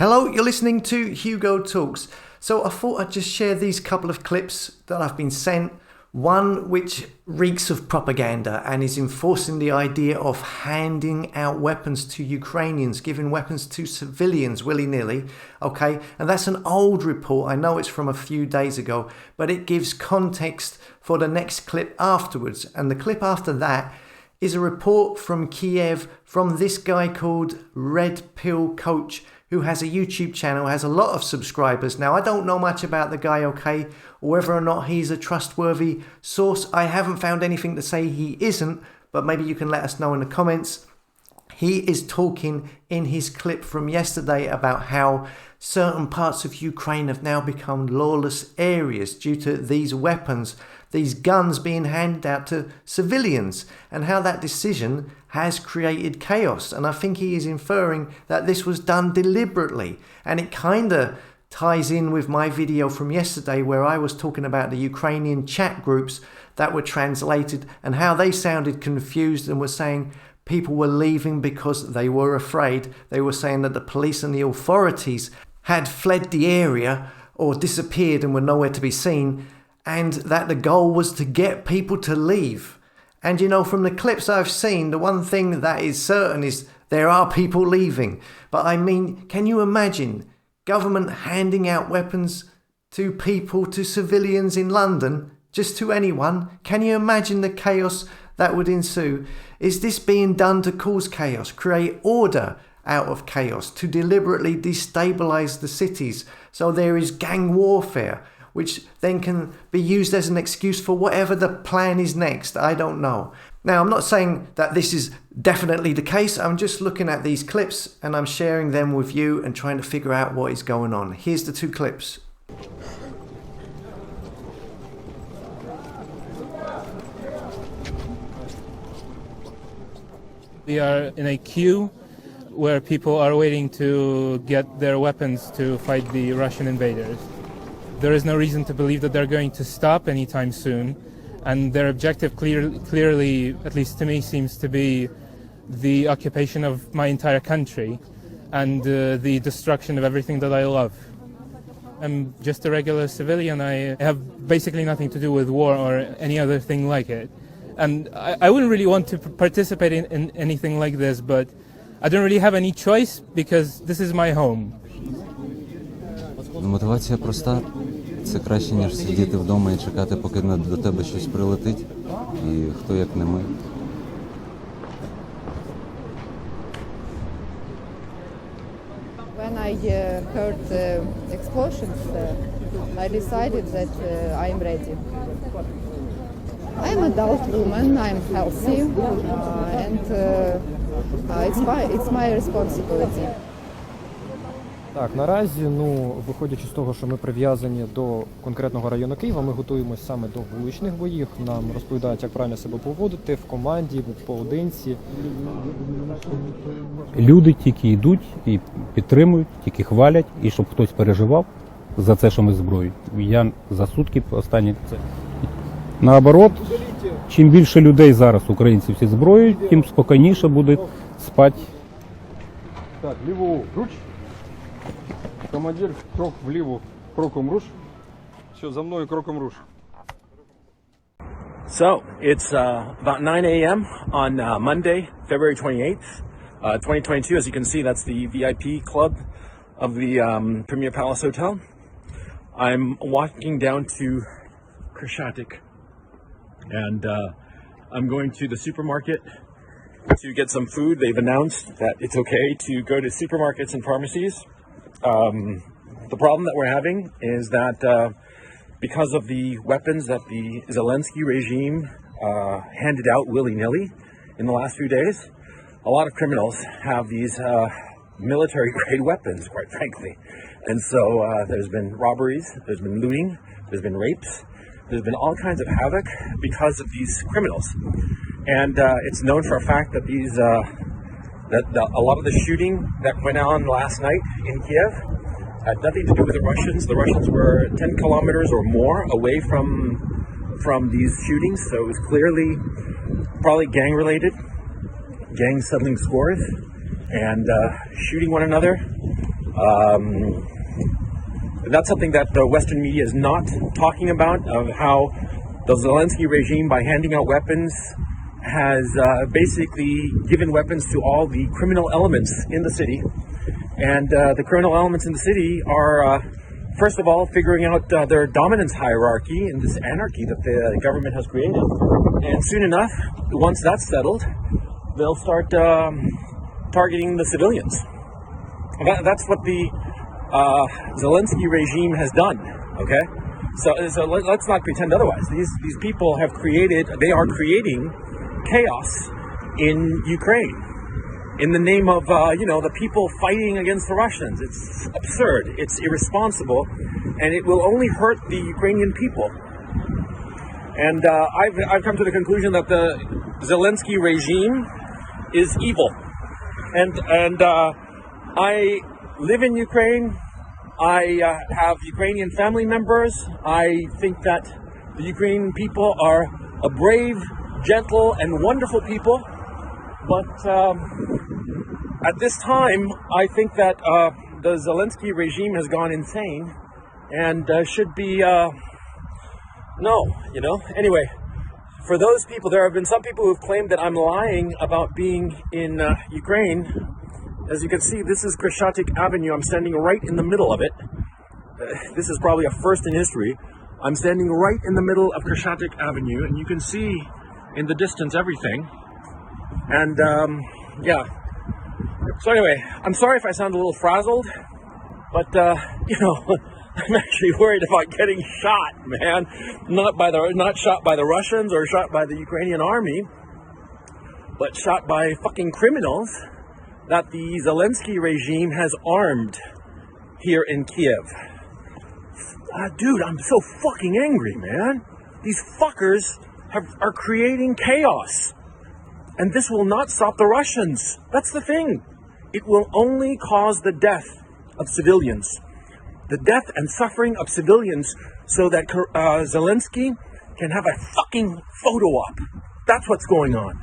Hello, you're listening to Hugo Talks. So I thought I'd just share these couple of clips that I've been sent. One which reeks of propaganda and is enforcing the idea of handing out weapons to Ukrainians, giving weapons to civilians willy-nilly, okay? And that's an old report. I know it's from a few days ago, but it gives context for the next clip afterwards. And the clip after that is a report from Kiev from this guy called Red Pill Coach, who has a YouTube channel, has a lot of subscribers. Now, I don't know much about the guy, okay, or whether or not he's a trustworthy source. I haven't found anything to say he isn't, but maybe you can let us know in the comments. He is talking in his clip from yesterday about how certain parts of Ukraine have now become lawless areas due to these weapons, these guns being handed out to civilians, and how that decision has created chaos. And I think he is inferring that this was done deliberately. And it kind of ties in with my video from yesterday where I was talking about the Ukrainian chat groups that were translated and how they sounded confused and were saying people were leaving because they were afraid. They were saying that the police and the authorities had fled the area or disappeared and were nowhere to be seen, and that the goal was to get people to leave. And you know, from the clips I've seen, the one thing that is certain is there are people leaving. But I mean, can you imagine government handing out weapons to people, to civilians in London, just to anyone? Can you imagine the chaos that would ensue? Is this being done to cause chaos, create order out of chaos, to deliberately destabilize the cities? So there is gang warfare, which then can be used as an excuse for whatever the plan is next. I don't know. Now, I'm not saying that this is definitely the case. I'm just looking at these clips and I'm sharing them with you and trying to figure out what is going on. Here's the two clips. We are in a queue where people are waiting to get their weapons to fight the Russian invaders. There is no reason to believe that they're going to stop anytime soon, and their objective clearly, at least to me, seems to be the occupation of my entire country and the destruction of everything that I love. I'm just a regular civilian. I have basically nothing to do with war or any other thing like it. And I wouldn't really want to participate in anything like this, but I don't really have any choice because this is my home. Мотивація проста. Це краще, ніж сидіти вдома і чекати, поки до тебе щось прилетить. І хто як не ми. When I heard the explosions, I decided that I am ready. I'm an adult woman, I'm healthy, and it's my responsibility. Так, наразі, виходячи з того, що ми прив'язані до конкретного району Києва, ми готуємося саме до вуличних боїв. Нам розповідають, як правильно себе поводити в команді, поодинці. Люди тільки йдуть і підтримують, тільки хвалять, і щоб хтось переживав за це, що ми зброю. Я за сутки останні це. Наоборот, чим більше людей зараз, українців, всі зброють, тим спокійніше буде спати. Так, ліву руч. Командир, крок вліво, кроком руш. Все, за мною кроком руш. So, it's about 9 a.m. on Monday, February 28th, 2022. As you can see, that's the VIP club of the Premier Palace Hotel. I'm walking down to Krashatik, and I'm going to the supermarket to get some food. They've announced that it's okay to go to supermarkets and pharmacies. The problem that we're having is that because of the weapons that the Zelensky regime handed out willy-nilly in the last few days, a lot of criminals have these military-grade weapons, quite frankly. And so there's been robberies, there's been looting, there's been rapes, there's been all kinds of havoc because of these criminals. And it's known for a fact that these a lot of the shooting that went on last night in Kiev had nothing to do with the Russians. The Russians were 10 kilometers or more away from these shootings, so it was clearly probably gang-related, gangs settling scores and shooting one another. That's something that the Western media is not talking about, of how the Zelensky regime, by handing out weapons, has basically given weapons to all the criminal elements in the city. And the criminal elements in the city are, first of all, figuring out their dominance hierarchy in this anarchy that the government has created. And soon enough, once that's settled, they'll start targeting the civilians. That's what the Zelensky regime has done, okay? So let's not pretend otherwise. These people have they are creating chaos in Ukraine in the name of, the people fighting against the Russians. It's absurd, it's irresponsible, and it will only hurt the Ukrainian people. And I've come to the conclusion that the Zelensky regime is evil. And I live in Ukraine. I have Ukrainian family members. I think that the Ukrainian people are a brave, gentle, and wonderful people. But at this time, I think that the Zelensky regime has gone insane and should be, Anyway, for those people, there have been some people who have claimed that I'm lying about being in Ukraine. As you can see, this is Kreshchatyk Avenue. I'm standing right in the middle of it. This is probably a first in history. I'm standing right in the middle of Kreshchatyk Avenue, and you can see in the distance everything. And yeah. So anyway, I'm sorry if I sound a little frazzled, but I'm actually worried about getting shot, man. Not shot by the Russians or shot by the Ukrainian army, but shot by fucking criminals that the Zelensky regime has armed here in Kiev. Dude, I'm so fucking angry, man. These fuckers are creating chaos. And this will not stop the Russians. That's the thing. It will only cause the death of civilians. The death and suffering of civilians so that Zelensky can have a fucking photo op. That's what's going on.